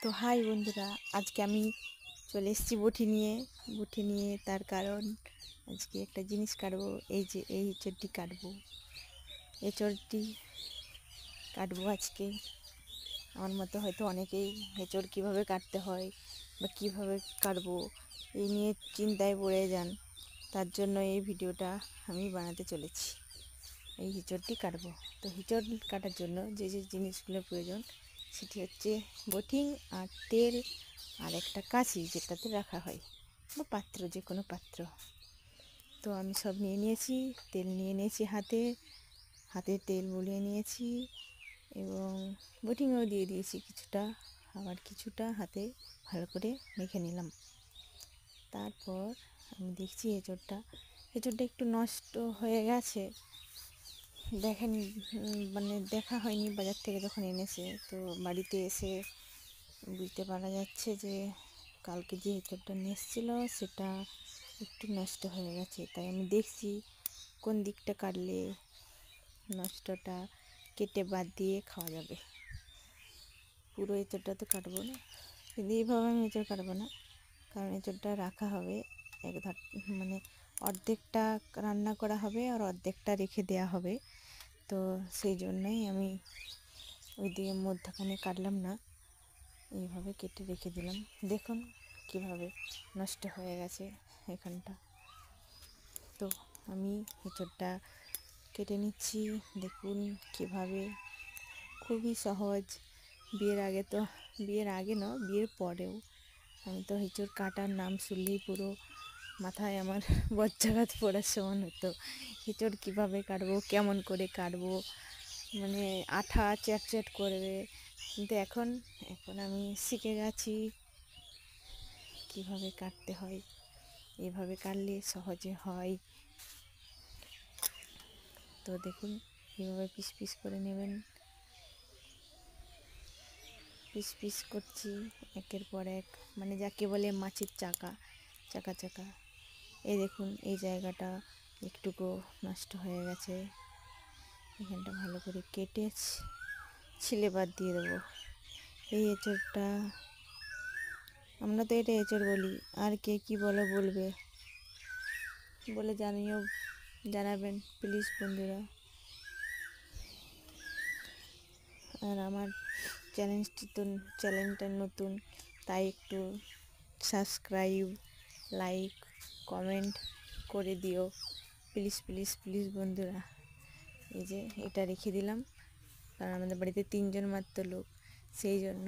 তো হাই বন্ধুরা, আজকে আমি চলে এসেছি বটি নিয়ে তার কারণ আজকে একটা জিনিস কাটবো। এই যে এই এঁচড়টি কাটবো, এঁচড়টি কাটবো আজকে। আমার মতো হয়তো অনেকেই এঁচড় কীভাবে কাটতে হয় বা কীভাবে কাটবো এই নিয়ে চিন্তায় পড়ে যান। তার জন্য এই ভিডিওটা আমি বানাতে চলেছি। এই এঁচড়টি কাটবো। তো এঁচড় কাটার জন্য যে যে জিনিসগুলোর প্রয়োজন সেটি হচ্ছে বটিং আর তেল আর একটা কাঁচি যেটাতে রাখা হয় বা পাত্র, যে কোনো পাত্র। তো আমি সব নিয়ে নিয়েছি, তেল নিয়ে নিয়েছি, হাতে তেল বুলিয়ে নিয়েছি এবং বটিংও দিয়ে দিয়েছি কিছুটা, আবার কিছুটা হাতে ভালো করে মেখে নিলাম। তারপর আমি দেখছি এঁচড়টা একটু নষ্ট হয়ে গেছে। দেখা হয়নি বাজার থেকে যখন এনেছে, তো বাড়িতে এসে বুঝতে পারা যাচ্ছে যে কালকে যে এঁচড়টা নিয়ে এসেছিলো সেটা একটু নষ্ট হয়ে গেছে। তাই আমি দেখছি কোন দিকটা কাটলে নষ্টটা কেটে বাদ দিয়ে খাওয়া যাবে। পুরো এঁচড়টা তো কাটবো না, কিন্তু এইভাবে আমি এঁচড় কাটবো না, কারণ এঁচড়টা রাখা হবে অর্ধেকটা রান্না করা হবে আর অর্ধেকটা রেখে দেওয়া হবে। তো সেই জন্যই আমি ওই দিকে মধ্যখানে কাটলাম না, এইভাবে কেটে রেখে দিলাম। দেখুন কিভাবে নষ্ট হয়ে গেছে এখানটা। তো আমি এঁচড়টা কেটে নিচ্ছি, দেখুন কিভাবে, খুবই সহজ। বিয়ের আগে না, বিয়ের পরেও আমি তো এঁচড় কাটার নাম শুনলেই পুরো মাথায় আমার বজ্রাঘাত পড়ার সমান হতো। এঁচড় কীভাবে কাটবো, কেমন করে কাটবো, আঠা চ্যাট করবে। কিন্তু এখন আমি শিখে গেছি কীভাবে কাটতে হয়। এভাবে কাটলে সহজে হয়। তো দেখুন কীভাবে পিস পিস করে নেবেন। পিস পিস করছি একের পর এক, যাকে বলে মাছের চাকা। এই দেখুন এই জায়গাটা একটুকু নষ্ট হয়ে গেছে, এখানটা ভালো করে কেটে ছিলে বাদ দিয়ে দেবো। এই এঁচড়টা, আমরা তো এটা এঁচড় বলি, আর কে কী বলবে বলে জানাবেন প্লিজ বন্ধুরা। আর আমার চ্যানেলটা নতুন, তাই একটু সাবস্ক্রাইব, লাইক, কমেন্ট করে দিও প্লিজ প্লিজ প্লিজ বন্ধুরা। এই যে এটা রেখে দিলাম, কারণ আমাদের বাড়িতে 3 জন মাত্র লোক, সেই জন্য